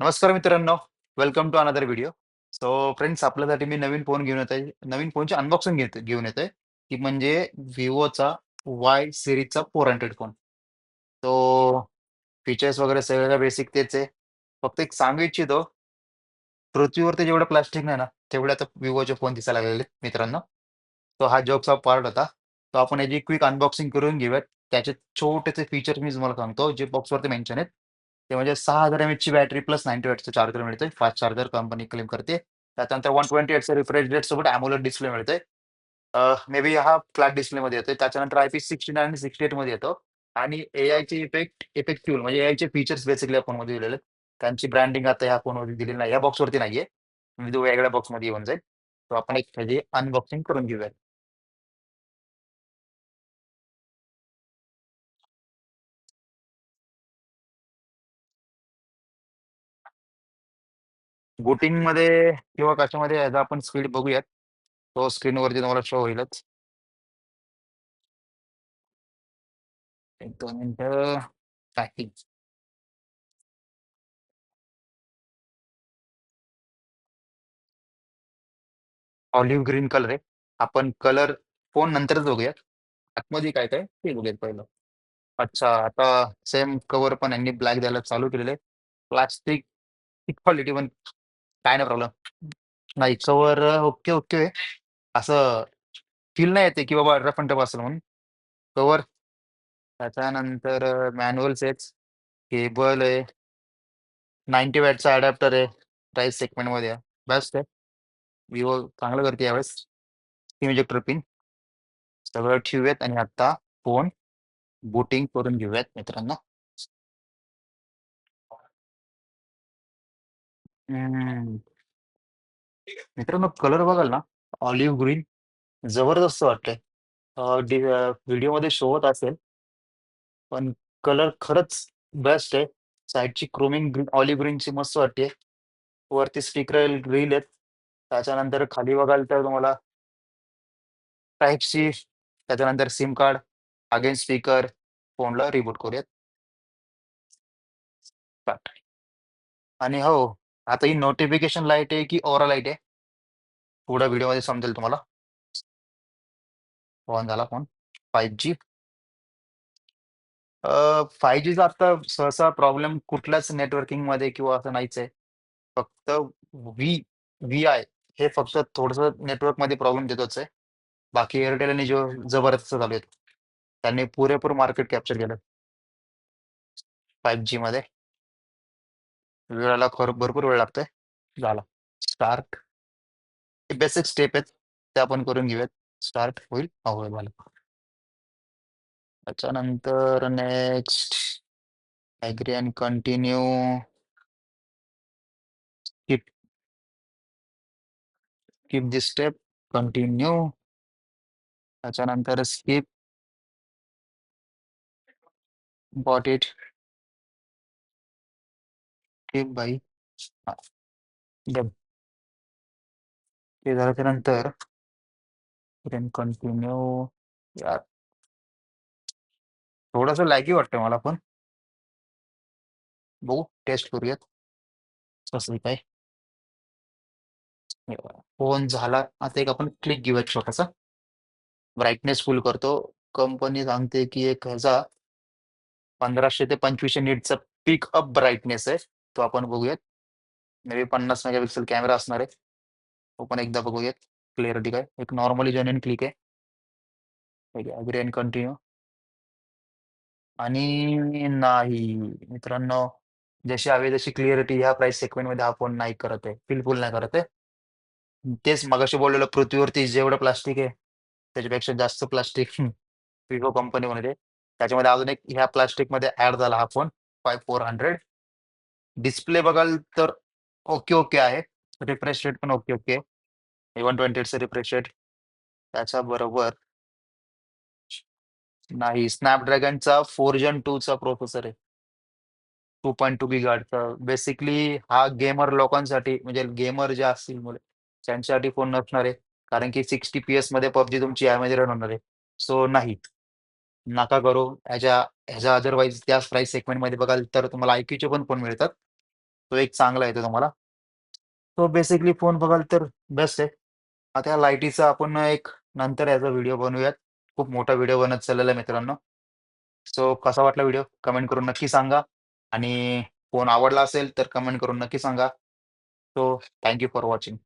नमस्कार मित्रांनो, welcome to another video. So friends आपल्यासाठी मी नवीन फोन घेऊन येत आहे. नवीन फोनची अनबॉक्सिंग घेऊन येतोय. ती म्हणजे Vivoचा Y सीरीजचा 400 फोन. तो फीचर्स वगैरे सगळं बेसिक तेच आहे. फक्त एक सांगू इच्छितो, पृथ्वीवरती जेवढं प्लास्टिक नाही ना, तेवढे आता Vivoचे फोन दिसायला लागलेले आहेत मित्रांनो. तो हा जोकचा पार्ट होता. तो आपण याची क्विक अनबॉक्सिंग करून घेऊयात. त्याचे छोटेसे फीचर्स मी तुम्हाला सांगतो, जे बॉक्सवरती मेन्शन आहेत. ते म्हणजे 6000 एमएचची बॅटरी प्लस 90 वॅटचं चार्जर मिळतंय. फास्ट चार्जर कंपनी क्लेम करते. त्याच्यानंतर 120 हर्ट्झचं रिफ्रेश रेट सोबत AMOLED डिस्प्ले मिळतंय. मे बी हा फ्लॅट डिस्प्लेमध्ये येतोय. त्याच्यानंतर IP69 आणि 68 मध्ये येतो आणि एआयचे इफेक्टिव्ह म्हणजे एआयचे फीचर्स बेसिकली या फोनमध्ये दिलेले आहेत. त्यांची ब्रँडिंग आता या फोनमध्ये दिलेली नाही. या बॉक्सवरती नाहीये. म्हणजे तो वेगळ्या बॉक्समध्ये येऊन जाईल. तो आपण एक त्याची अनबॉक्सिंग करून घेऊयात. बूटिंगमध्ये किंवा कशामध्ये याचा आपण स्पीड बघूयात. तो स्क्रीनवरती तुम्हाला शो होईलच. 1-2 मिनिटं. पॅकिंग. ऑलिव्ह ग्रीन कलर आहे. आपण कलर फोन नंतरच बघूयात. आतमध्ये काय-काय ते बघूयात पहिलं. अच्छा, आता सेम कव्हर पण यांनी ब्लॅक द्यायला चालू केलेलं आहे. प्लास्टिक थिक क्वालिटी पण काय नाही प्रॉब्लेम. नाही कव्हर ओके, ओके आहे. असं फील नाही येते, की बाबा रफ अँड टफ असेल म्हणून. कव्हर त्याच्यानंतर मॅन्युअल्स आहेत. केबल आहे. 90 वॅटचा अडॅप्टर आहे. प्राइस सेगमेंटमध्ये आहे. बेस्ट आहे. Vivo चांगलं करते यावेळेस. इजेक्टर पिन सगळं ठेवूयात आणि आता फोन बूटिंग करून घेऊयात मित्रांनो. हम्म. मित्रांनो कलर बघाल ना, ऑलिव्ह ग्रीन जबरदस्त वाटतंय. व्हिडिओमध्ये शो होत असेल, पण कलर खरंच बेस्ट आहे. साईडची क्रोमिंग ग्रीन ऑलिव्ह ग्रीनची मस्त वाटते. वरती स्टिकर ग्रिल आहेत. त्याच्यानंतर खाली बघाल तर तुम्हाला टाइप सी, त्याच्यानंतर सिम कार्ड, अगेन स्पीकर, फोनला रिबूट करूयात. स्टार्ट. आणि हो, आता ही नोटिफिकेशन लाईट आहे की ओरा लाईट आहे? पुढे व्हिडिओमध्ये समजेल तुम्हाला. ऑन झाला फोन. 5G. 5Gचा आता सहसा प्रॉब्लेम कुठल्याच नेटवर्किंगमध्ये किंवा असं नाहीच आहे. फक्त व्ही-आय हे फक्त थोडंसं नेटवर्कमध्ये प्रॉब्लेम देतच आहे. बाकी एअरटेल आणि जिओ जबरदस्त चालू आहेत. त्यांनी पुरेपूर मार्केट कॅप्चर केलं 5Gमध्ये. वेळाला खरं भरपूर वेळ लागतोय. झाला. स्टार्ट. बेसिक स्टेप आहेत. त्या आपण करून घेऊयात. स्टार्ट होईल. हो, झालं. त्याच्यानंतर next agree and continue. Keep keep this step. Continue. त्याच्यानंतर skip. Got it. Skip bye. हां, डन. ते झाल्याच्या नंतर देन कंटिन्यू. यार, थोडंसं लॅगी वाटतंय मला पण. बघू, टेस्ट करूयात. कसं काय? फोन झाला. आता एक आपण क्लिक घेऊयात छोटासा. ब्राईटनेस फुल करतो. कंपनी सांगते की एक ह्याचा 1500 ते 2500 नीटचा पिक अप ब्राईटनेस आहे. तो आपण बघूयात. मे बी 50 मेगापिक्सल कॅमेरा असणार आहे. तो पण एकदा बघूयात. क्लिअरिटी काय? एक नॉर्मली जेन्युइन क्लिक आहे. Agree and continue. आणि नाही मित्रांनो, जशी हवी तशी क्लिअरिटी ह्या प्राइस सेगमेंटमध्ये हा फोन नाही करत आहे. बिलकुल नाही करत आहे. तेच मगाशी बोललेलं पृथ्वीवरती जेवढं प्लास्टिक आहे, त्याच्यापेक्षा जास्त प्लास्टिक Vivo कंपनीमध्ये. त्याच्यामध्ये अजून एक ह्या प्लास्टिकमध्ये ॲड झाला हा फोन 5400. डिस्प्ले बघाल तर ओके, ओके आहे. रिफ्रेश रेट पण ओके, ओके आहे. 120 हर्ट्झचं रिफ्रेश रेट. त्याच्याबरोबर नाही Snapdragonचा 4 Gen 2 चा प्रोसेसर आहे. 2.2 गिगाहर्ट्जचा. बेसिकली हा गेमर लोकांसाठी म्हणजे गेमर जे असतील मुले, त्यांच्यासाठी फोन नसणार आहे. कारण की 60 पी-एसमध्ये PUBG तुमची यामध्ये रन होणार आहे. सो नाही, नका करू. ह्याच्या ह्याच्या अदरवाईज त्याच प्राइस सेगमेंटमध्ये बघाल तर तुम्हाला IQचे पण फोन मिळतात. तो एक चांगला येतो तुम्हाला. तो बेसिकली फोन बघाल तर बेस्ट आहे. आता या लाईटीचा आपण एक नंतर याचा व्हिडिओ बनवूयात. खूप मोठा व्हिडिओ बनत चाललेला आहे मित्रांनो. सो कसा वाटला व्हिडिओ कमेंट करून नक्की सांगा आणि फोन आवडला असेल तर कमेंट करून नक्की सांगा. So thank for watching.